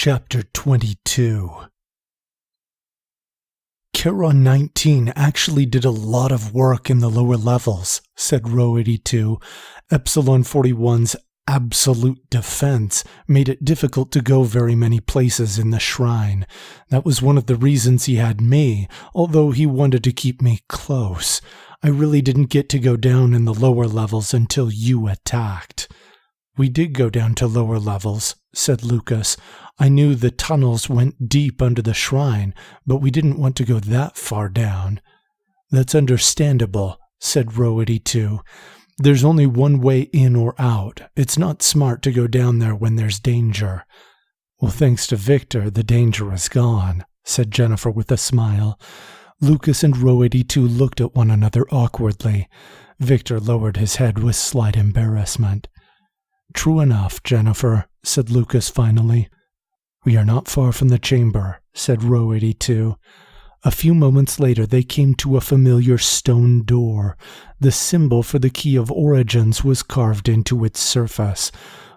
Chapter 22. Charon 19 actually did a lot of work in the lower levels, said Row 82. Epsilon 41's absolute defense made it difficult to go very many places in the shrine. That was one of the reasons he had me, although he wanted to keep me close. I really didn't get to go down in the lower levels until you attacked. We did go down to lower levels, said Lucas. I knew the tunnels went deep under the shrine, but we didn't want to go that far down. That's understandable, said Row 82. There's only one way in or out. It's not smart to go down there when there's danger. Well, thanks to Victor, the danger is gone, said Jennifer with a smile. Lucas and Row 82 looked at one another awkwardly. Victor lowered his head with slight embarrassment. True enough, Jennifer, said Lucas finally. We are not far from the chamber, said Row 82. A few moments later they came to a familiar stone door. The symbol for the key of origins was carved into its surface.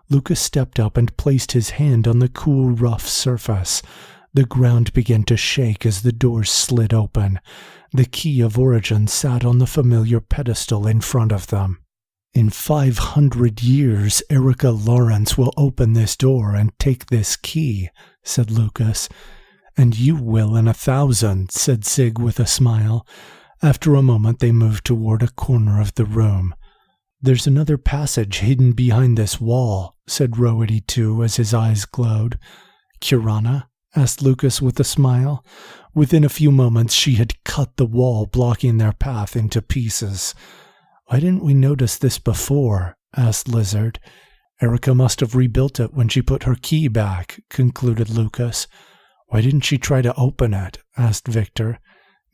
Lucas stepped up and placed his hand on the cool, rough surface. The ground began to shake as the door slid open. The key of origins sat on the familiar pedestal in front of them. In 500 years, Erica Lawrence will open this door and take this key, said Lucas. And you will in 1,000, said Sig with a smile. After a moment, they moved toward a corner of the room. There's another passage hidden behind this wall, said Row 82 as his eyes glowed. Kirana? Asked Lucas with a smile. Within a few moments, she had cut the wall blocking their path into pieces. Why didn't we notice this before? Asked Lizard. Erica must have rebuilt it when she put her key back, concluded Lucas. Why didn't she try to open it? Asked Victor.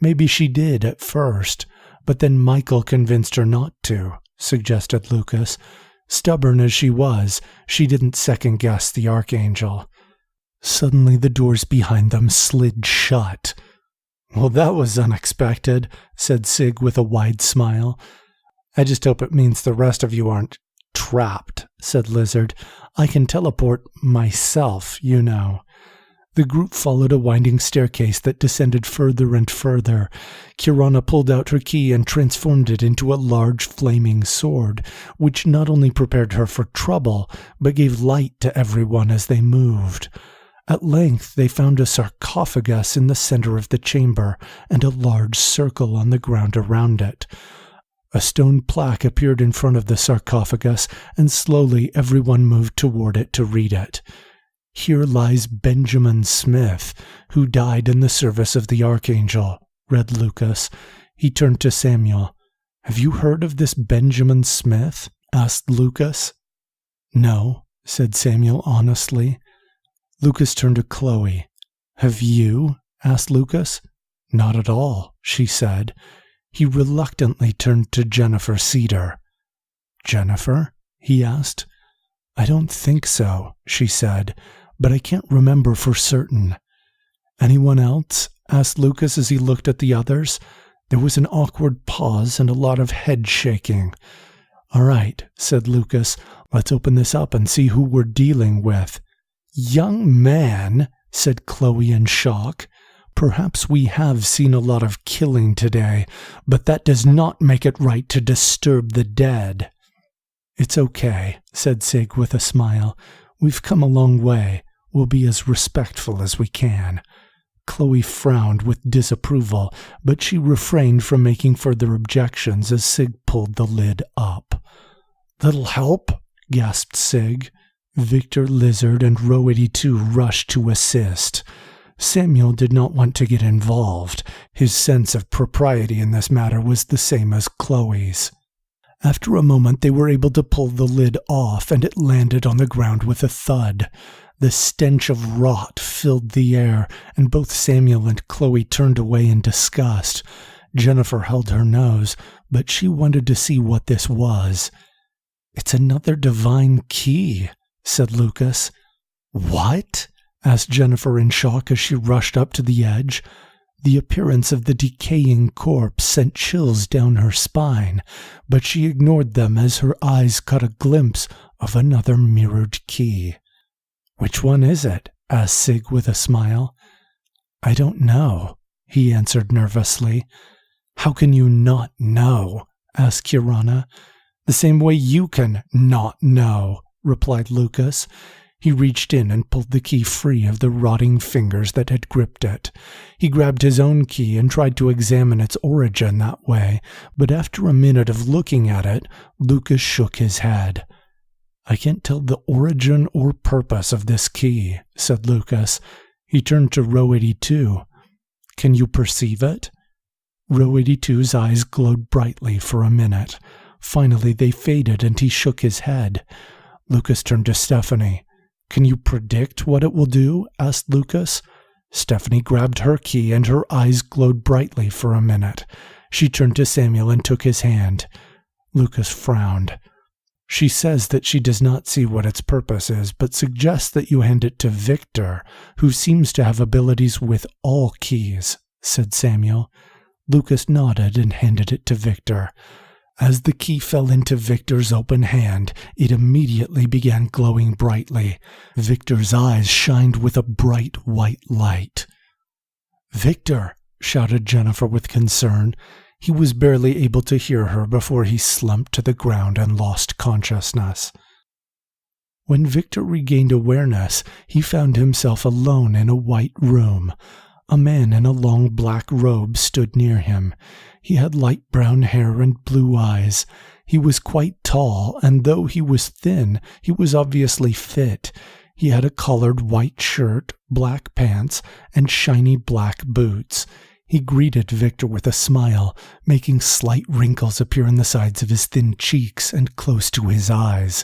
Maybe she did at first, but then Michael convinced her not to, suggested Lucas. Stubborn as she was, she didn't second-guess the Archangel. Suddenly the doors behind them slid shut. Well, that was unexpected, said Sig with a wide smile. I just hope it means the rest of you aren't trapped, said Lizard. I can teleport myself, you know. The group followed a winding staircase that descended further and further. Kirana pulled out her key and transformed it into a large flaming sword, which not only prepared her for trouble, but gave light to everyone as they moved. At length they found a sarcophagus in the center of the chamber, and a large circle on the ground around it. A stone plaque appeared in front of the sarcophagus, and slowly everyone moved toward it to read it. Here lies Benjamin Smith, who died in the service of the Archangel, read Lucas. He turned to Samuel. Have you heard of this Benjamin Smith? Asked Lucas. No, said Samuel honestly. Lucas turned to Chloe. Have you? Asked Lucas. Not at all, she said. He reluctantly turned to Jennifer Cedar. Jennifer? He asked. I don't think so, she said, but I can't remember for certain. Anyone else? Asked Lucas as he looked at the others. There was an awkward pause and a lot of head shaking. All right, said Lucas, let's open this up and see who we're dealing with. Young man, said Chloe in shock. Perhaps we have seen a lot of killing today, but that does not make it right to disturb the dead. It's okay, said Sig with a smile. We've come a long way. We'll be as respectful as we can. Chloe frowned with disapproval, but she refrained from making further objections as Sig pulled the lid up. That'll help, gasped Sig. Victor, Lizard, and Row 82 rushed to assist. Samuel did not want to get involved. His sense of propriety in this matter was the same as Chloe's. After a moment they were able to pull the lid off, and it landed on the ground with a thud. The stench of rot filled the air, and both Samuel and Chloe turned away in disgust. Jennifer held her nose, but she wanted to see what this was. It's another divine key, said Lucas. What? Asked Jennifer in shock as she rushed up to the edge. The appearance of the decaying corpse sent chills down her spine, but she ignored them as her eyes caught a glimpse of another mirrored key. Which one is it? asked Sig with a smile. I don't know, he answered nervously. How can you not know? Asked Kirana. The same way you can not know, replied Lucas. He reached in and pulled the key free of the rotting fingers that had gripped it. He grabbed his own key and tried to examine its origin that way, but after a minute of looking at it, Lucas shook his head. I can't tell the origin or purpose of this key, said Lucas. He turned to Row 82. Can you perceive it? Row 82's eyes glowed brightly for a minute. Finally they faded and he shook his head. Lucas turned to Stephanie. Can you predict what it will do? Asked Lucas. Stephanie grabbed her key and her eyes glowed brightly for a minute. She turned to Samuel and took his hand. Lucas frowned. She says that she does not see what its purpose is, but suggests that you hand it to Victor, who seems to have abilities with all keys, said Samuel. Lucas nodded and handed it to Victor. As the key fell into Victor's open hand, it immediately began glowing brightly. Victor's eyes shined with a bright white light. Victor! Shouted Jennifer with concern. He was barely able to hear her before he slumped to the ground and lost consciousness. When Victor regained awareness, he found himself alone in a white room. A man in a long black robe stood near him. He had light brown hair and blue eyes. He was quite tall, and though he was thin, he was obviously fit. He had a collared white shirt, black pants, and shiny black boots. He greeted Victor with a smile, making slight wrinkles appear in the sides of his thin cheeks and close to his eyes.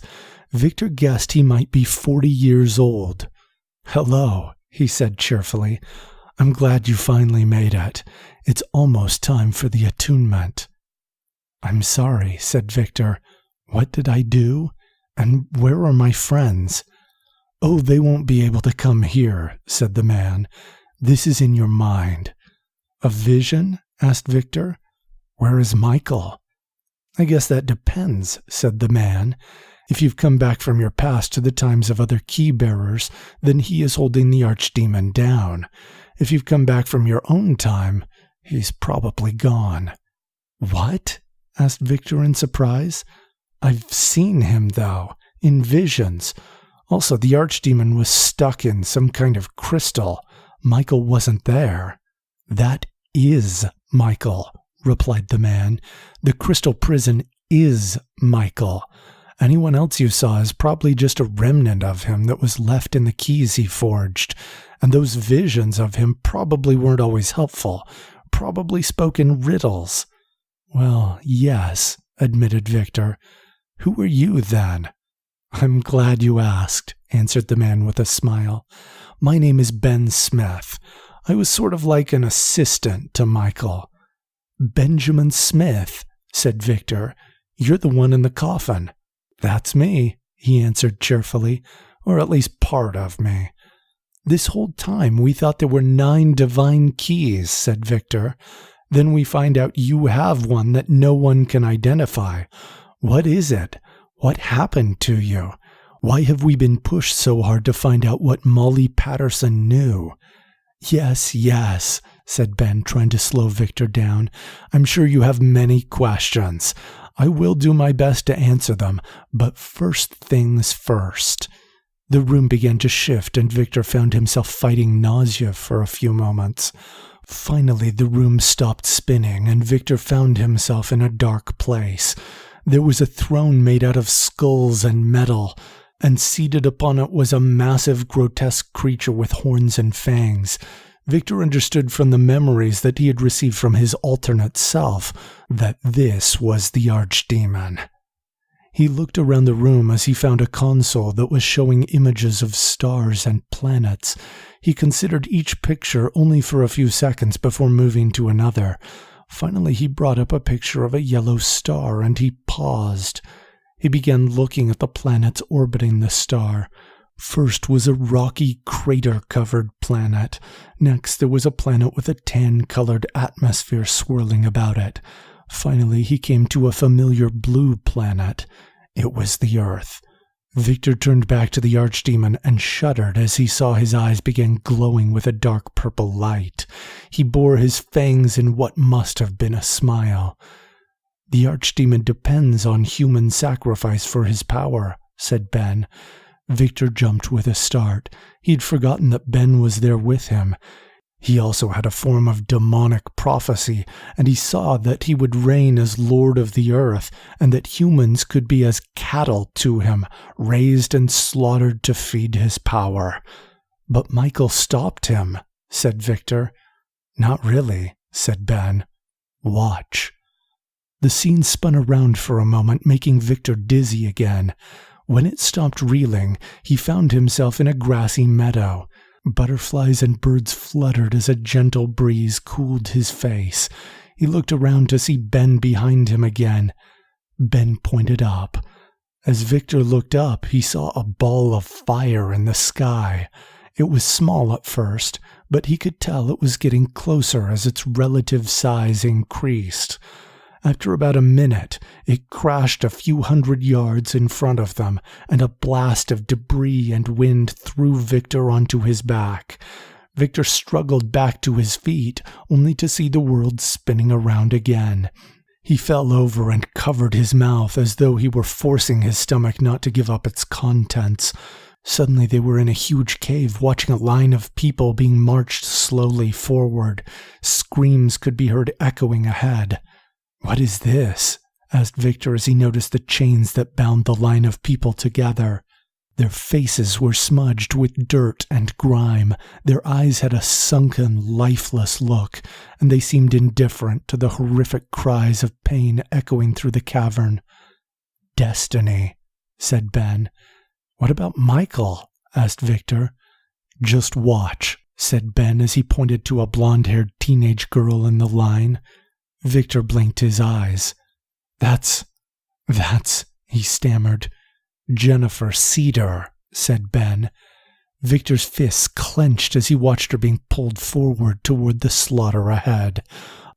Victor guessed he might be 40 years old. "Hello," he said cheerfully. "I'm glad you finally made it. It's almost time for the attunement." "I'm sorry," said Victor. "What did I do? And where are my friends?" "Oh, they won't be able to come here," said the man. "This is in your mind." "A vision?" asked Victor. "Where is Michael?" "I guess that depends," said the man. "If you've come back from your past to the times of other key-bearers, then he is holding the archdemon down. If you've come back from your own time, he's probably gone." "What?" asked Victor in surprise. "I've seen him, though, in visions. Also, the archdemon was stuck in some kind of crystal. Michael wasn't there." "That is Michael," replied the man. "The crystal prison is Michael. Anyone else you saw is probably just a remnant of him that was left in the keys he forged. And those visions of him probably weren't always helpful, probably spoke in riddles." "Well, yes," admitted Victor. "Who are you, then?" "I'm glad you asked," answered the man with a smile. "My name is Ben Smith. I was sort of like an assistant to Michael." "Benjamin Smith," said Victor. "You're the one in the coffin." "That's me," he answered cheerfully, "or at least part of me." "This whole time we thought there were 9 divine keys," said Victor. "Then we find out you have one that no one can identify. What is it? What happened to you? Why have we been pushed so hard to find out what Molly Patterson knew?" Yes, said Ben, trying to slow Victor down. "I'm sure you have many questions. I will do my best to answer them, but first things first." The room began to shift, and Victor found himself fighting nausea for a few moments. Finally, the room stopped spinning, and Victor found himself in a dark place. There was a throne made out of skulls and metal, and seated upon it was a massive, grotesque creature with horns and fangs. Victor understood from the memories that he had received from his alternate self that this was the archdemon. He looked around the room as he found a console that was showing images of stars and planets. He considered each picture only for a few seconds before moving to another. Finally, he brought up a picture of a yellow star, and he paused. He began looking at the planets orbiting the star. First was a rocky, crater-covered planet. Next, there was a planet with a tan-colored atmosphere swirling about it. Finally, he came to a familiar blue planet. It was the Earth. Victor turned back to the archdemon and shuddered as he saw his eyes begin glowing with a dark purple light. He bore his fangs in what must have been a smile. "The archdemon depends on human sacrifice for his power," said Ben. Victor jumped with a start. He'd forgotten that Ben was there with him. He also had a form of demonic prophecy, and he saw that he would reign as Lord of the earth, and that humans could be as cattle to him, raised and slaughtered to feed his power. "But Michael stopped him," said Victor. "Not really," said Ben. "Watch." The scene spun around for a moment, making Victor dizzy again. When it stopped reeling, he found himself in a grassy meadow. Butterflies and birds fluttered as a gentle breeze cooled his face. He looked around to see Ben behind him again. Ben pointed up. As Victor looked up, he saw a ball of fire in the sky. It was small at first, but he could tell it was getting closer as its relative size increased. After about a minute, it crashed a few hundred yards in front of them, and a blast of debris and wind threw Victor onto his back. Victor struggled back to his feet, only to see the world spinning around again. He fell over and covered his mouth as though he were forcing his stomach not to give up its contents. Suddenly they were in a huge cave, watching a line of people being marched slowly forward. Screams could be heard echoing ahead. "What is this?" asked Victor as he noticed the chains that bound the line of people together. Their faces were smudged with dirt and grime. Their eyes had a sunken, lifeless look, and they seemed indifferent to the horrific cries of pain echoing through the cavern. "Destiny," said Ben. "What about Michael?" asked Victor. "Just watch," said Ben as he pointed to a blonde-haired teenage girl in the line. Victor blinked his eyes. That's, he stammered. "Jennifer Cedar," said Ben. Victor's fists clenched as he watched her being pulled forward toward the slaughter ahead.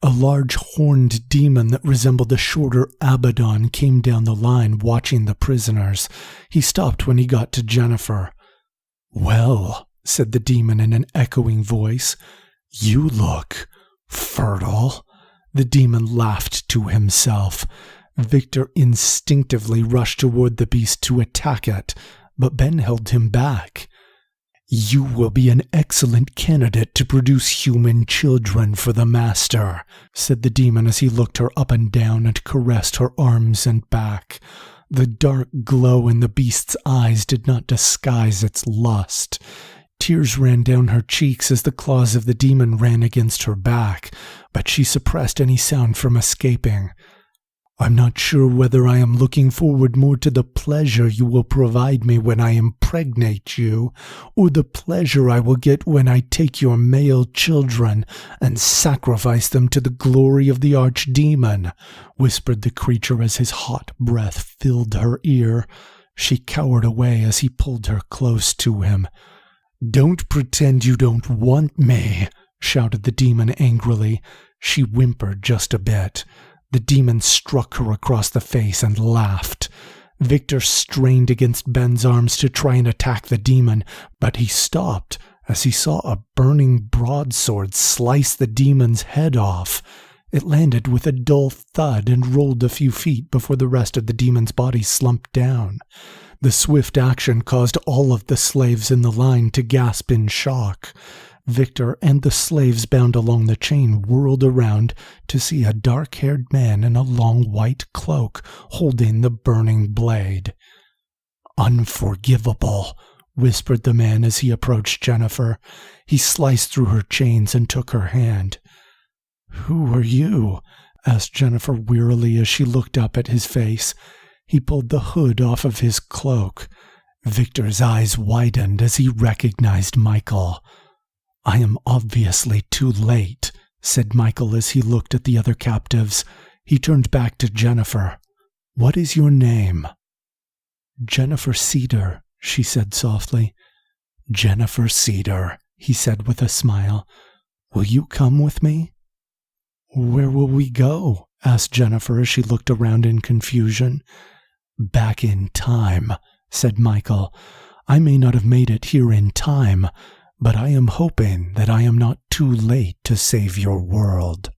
A large horned demon that resembled a shorter Abaddon came down the line, watching the prisoners. He stopped when he got to Jennifer. "Well," said the demon in an echoing voice, "you look fertile." The demon laughed to himself. Victor instinctively rushed toward the beast to attack it, but Ben held him back. "You will be an excellent candidate to produce human children for the Master," said the demon as he looked her up and down and caressed her arms and back. The dark glow in the beast's eyes did not disguise its lust. Tears ran down her cheeks as the claws of the demon ran against her back, but she suppressed any sound from escaping. "I'm not sure whether I am looking forward more to the pleasure you will provide me when I impregnate you, or the pleasure I will get when I take your male children and sacrifice them to the glory of the archdemon," whispered the creature as his hot breath filled her ear. She cowered away as he pulled her close to him. "Don't pretend you don't want me," shouted the demon angrily. She whimpered just a bit. The demon struck her across the face and laughed. Victor strained against Ben's arms to try and attack the demon, but he stopped as he saw a burning broadsword slice the demon's head off. It landed with a dull thud and rolled a few feet before the rest of the demon's body slumped down. The swift action caused all of the slaves in the line to gasp in shock. Victor and the slaves bound along the chain whirled around to see a dark-haired man in a long white cloak holding the burning blade. "Unforgivable," whispered the man as he approached Jennifer. He sliced through her chains and took her hand. "Who are you?" asked Jennifer wearily as she looked up at his face. He pulled the hood off of his cloak. Victor's eyes widened as he recognized Michael. "I am obviously too late," said Michael as he looked at the other captives. He turned back to Jennifer. "What is your name?" "Jennifer Cedar," she said softly. "Jennifer Cedar," he said with a smile. "Will you come with me?" "Where will we go?" asked Jennifer as she looked around in confusion. "Back in time," said Michael. "I may not have made it here in time, but I am hoping that I am not too late to save your world."